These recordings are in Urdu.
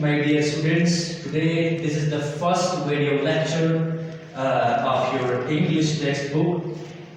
my dear students. Today this is the first video lecture of your English textbook.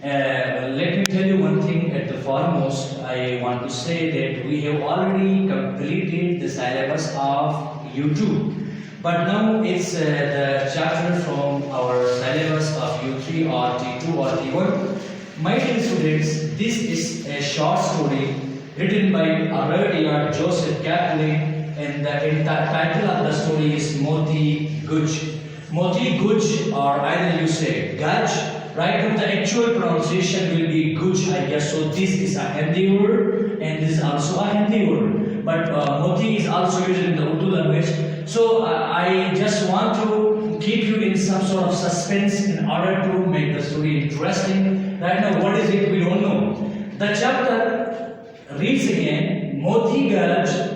Let me tell you one thing at the foremost. I want to say that we have already completed the syllabus of U2, but now it's the chapter from our syllabus of U3 or T2 or T1. My dear students, this is a short story written by Aurelia Joseph Kaplan, and the title of the story is Moti Guj. Moti Guj, or either you say Gaj, right? Now the actual pronunciation will be Guj, I guess. So this is a Hindi word, and this is also a Hindi word. But Moti is also used in the Urdu language. So I just want to keep you in some sort of suspense in order to make the story interesting. Right now, what is it? We don't know. The chapter reads again, Moti Gaj,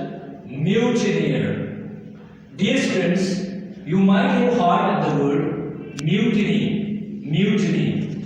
mutineer. Dear students, you might have heard the word mutiny. Mutiny.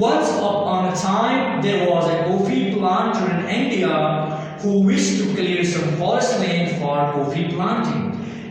Once upon a time there was a coffee planter in India who wished to clear some forest land for coffee planting.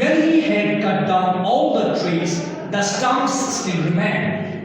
When he had cut down all the trees, the stumps still remained.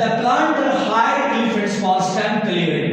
The planter hired elephants for stump clearing.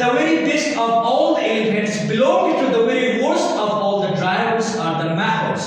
The very best of all the elephants belong to the very worst of all the drivers are the mahots.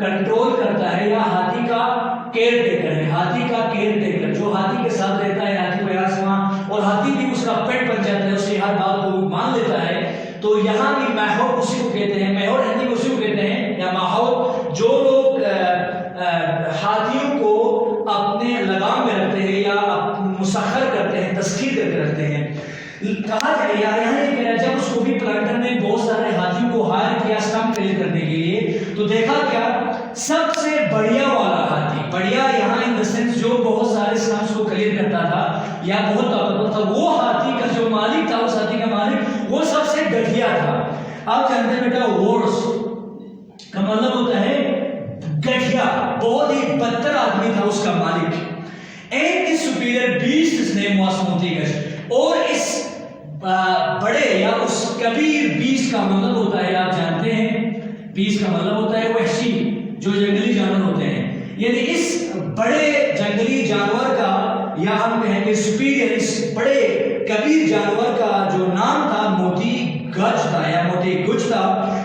Control کرتا ہے یا ہاتھی کا کیئر ٹیکر ہے، ہاتھی کا کیئر ٹیکر جو ہاتھی کے ساتھ رہتا ہے، ہاتھی کو یہاں سے وہاں، اور ہاتھی بھی اس کا پیٹ بن جاتا ہے، اس کی ہر بات کو مان لیتا ہے. تو یہاں بھی ماحول اسی کو کہتے ہیں، ماحول ہندی کو اسی کو کہتے ہیں یا ماحول. جو لوگ ہاتھیوں کو اپنے لگام میں رکھتے ہیں یا مسخر کرتے ہیں، تسخیر کر کے رکھتے ہیں. کہا جائے یہاں یہ کہہ رہا ہے جب اس کوفی پلانٹر نے بہت سارے ہاتھیوں کو ہائر کیا اسٹمپ کلیئر کرنے کے لیے، تو دیکھا کیا سب سے بڑھیا والا ہاتھی، بڑھیا یہاں ان دا سینس جو بہت سارے اسٹمپس کو کلیئر کرتا تھا یا بہت طاقتور تھا، وہ ہاتھی کا جو مالک تھا، اس ہاتھی کا مالک وہ سب سے گٹھیا تھا. آپ جانتے ہیں بیٹا وورس کا مطلب ہوتا ہے گٹھیا، بہت ہی بدتر آدمی تھا اس کا مالک. اینڈ اس سپیریئر بیسٹ اس نے موسموتی گش، اور اس بڑے یا اس کبیر بیسٹ کا مطلب ہوتا ہے، آپ جانتے ہیں بیسٹ کا مطلب ہوتا ہے وحشی، جو جنگلی جانور ہوتے ہیں. یعنی اس بڑے جنگلی جانور کا یا ہم کہیں گے سپیریئر، اس بڑے کبیر جانور کا جو نام تھا موتی گج تھا یا موتی گج تھا،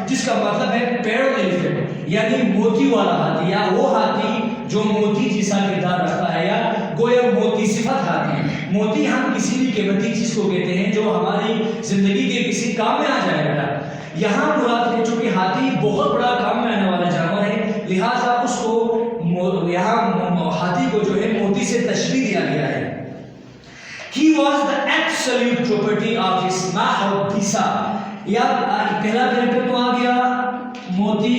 جس کا مطلب ہے پیرل ایلیفنٹ، یعنی موتی والا ہاتھی یا وہ ہاتھی جو موتی جیسا کردار رکھتا ہے یا گویا موتی صفت ہاتھی. موتی ہم کسی بھی قیمتی چیز کو کہتے ہیں جو ہماری زندگی کے کسی کام میں آ جائے گا. یہاں مراد ہے چونکہ ہاتھی بہت بڑا کام میں آنے والا جانور ہے، لہٰذا اس کو یہاں ہاتھی کو جو ہے موتی سے تشبیہ دیا گیا ہے. He was the absolute property of his Mahadisa. یا پہلا کریکٹر تو آ گیا موتی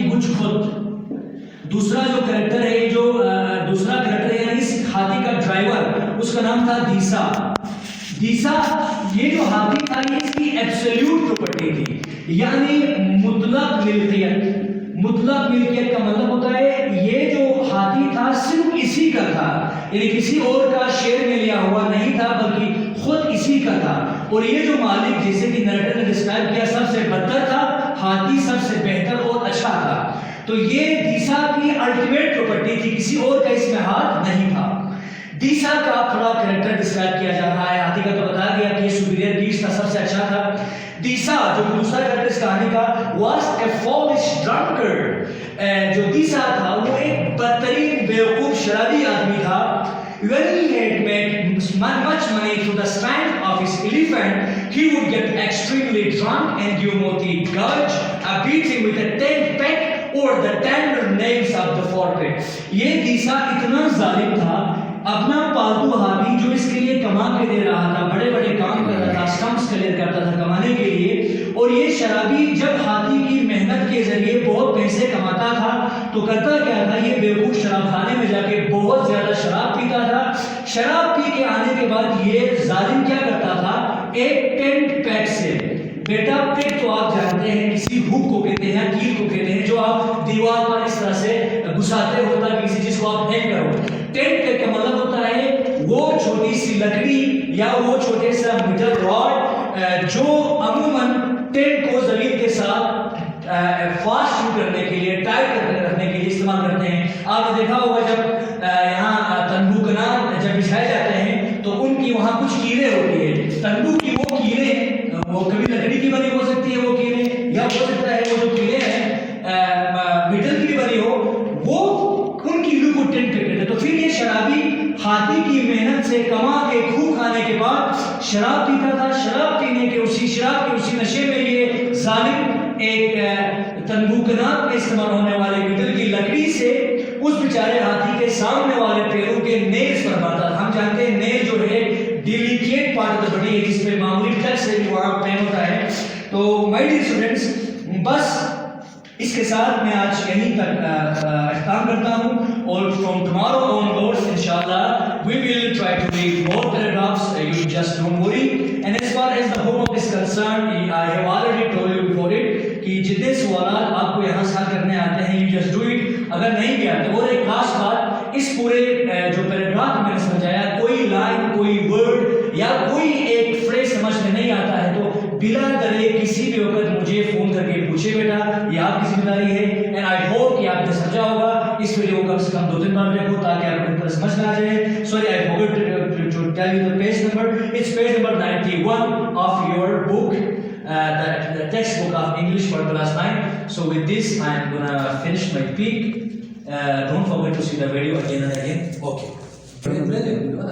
گج خود. دوسرا جو کریکٹر ہے جو دوسرا کریکٹر ہے اس ہاتھی کا ڈرائیور، اس کا نام تھا دیسا. دیسا یہ جو ہاتھی تھا یہ اس کی ایبسلیوٹ پراپرٹی تھی، یعنی مطلق ملکیت. مطلق ملکیت کا مطلب ہوتا ہے یہ جو ہاتھی تھا صرف اسی کا تھا، یعنی کسی اور کا شیئر میں لیا ہوا نہیں تھا بلکہ خود اسی کا تھا. اور یہ جو مالک جیسے کہ نریٹر نے ڈسکرائب کیا سب سے بدتر تھا، ہاتھی سب سے بہتر اور اچھا تھا. تو یہ دیسا کی الٹیمیٹ پراپرٹی تھی، کسی اور کا اس میں ہاتھ نہیں تھا. دیسا کا تھوڑا کریکٹر ڈسکرائب کیا جا رہا ہے. ہاتھی کا تو بتایا گیا کہ یہ سپیریئر بیسٹ تھا، سب سے اچھا تھا. دیسا جو دوسرا کریکٹر اس کہانی کا واز اے فالش ڈرنکرڈ. جو دیسا تھا وہ ایک بدترین بیوقوف شرابی آدمی تھا. When he had made much money through the strength of his elephant, he would get extremely drunk and give Moti Gaj a beating with a 10 peck or the tender nails of the forehead. یہ دیسا اتنا ظالم تھا، اپنا پالتو ہاتھی جو اس کے لیے کما کے دے رہا تھا، بڑے بڑے کام کر رہا تھا، اسٹمپس کلیئر کرتا تھا کمانے کے لیے، اور یہ شرابی جب ہاتھی کی محنت کے ذریعے بہت پیسے کماتا تھا تو کرتا کیا تھا، یہ بیوقوف شراب خانے میں جا کے بہت زیادہ شراب پیتا تھا. شراب پی کے آنے کے بعد یہ ظالم کیا کرتا تھا، ایک ٹینٹ پیک سے، بیٹا پیک تو آپ جانتے ہیں کسی ہک کو کہتے ہیں، کیل کو کہتے ہیں جو آپ دیوار پر اس طرح سے گھساتے ہو تاکہ کسی چیز کو آپ ہینگ کرو. ٹینٹ پیک کا مطلب ہوتا ہے وہ چھوٹی سی لکڑی یا وہ چھوٹے سا میٹل راڈ جو عموماً ٹینٹ کو زمین کے ساتھ فاسٹ شو کرنے کے لیے، ٹائٹ رکھنے کے لیے استعمال کرتے ہیں. آپ نے دیکھا ہوگا جب یہاں تنبو کنار جب بچھائے جاتے ہیں تو ان کی وہاں کچھ کیلیں ہوتی ہے. تنبو کی وہ کیلیں وہ کبھی لکڑی کی بنی ہو سکتی ہے وہ کیلیں، یا ہو سکتا ہے وہ جو کیلیں ہیں میٹل کی بنی ہو، وہ ان کیلوں کو ٹینٹ کہتے ہیں. تو پھر یہ شرابی ہاتھی کی محنت سے کما کے خوب کھانے کے بعد شراب پیتا تھا. شراب پینے کے شراب کے اسی نشے میں یہ ظالم ایک تنبو کنات میں استعمال ہونے والے میٹل کی لکڑی سے اس بیچارے ہاتھی کے سامنے والے پیروں کے نیلز پر مارتا تھا. ہم جانتے ہیں نیل جو ہے delicate part of the body ہے جس پہ معمولی ٹچ سے بھی وہاں پین ہوتا ہے. تو مائی ڈیئر اسٹوڈنٹس، بس اس کے ساتھ میں آج یہیں تک اختتام کرتا ہوں، اور from tomorrow onwards inshallah we will try to read more paragraphs. You just don't worry. And as far as the homework is concerned, I have already told you before it کہ جتنے سوالات آپ کو یہاں سے کرنے آتے ہیں you just do it. اگر نہیں بھی آتے، اور ایک خاص بات، اس پورے جو پیراگراف میں نے سمجھایا، کوئی لائن، کوئی ورڈ یا کوئی ایک فریز سمجھ میں نہیں آتا ہے تو بلا درے کسی بھی وقت مجھے فون کر کے پوچھے بیٹا، یہ آپ کی ذمہ داری ہے. اینڈ آئی ہوپ کہ آپ نے سمجھا ہوگا. اس ویڈیو کو کم سے کم 2-3 بار دیکھو تاکہ آپ کو سمجھ میں آ جائے. Sorry I forgot to tell you the page number. It's page number 91 of your book. the textbook of English for class 9. So with this, I am gonna finish my peak. Don't forget to see the video again and again. Okay.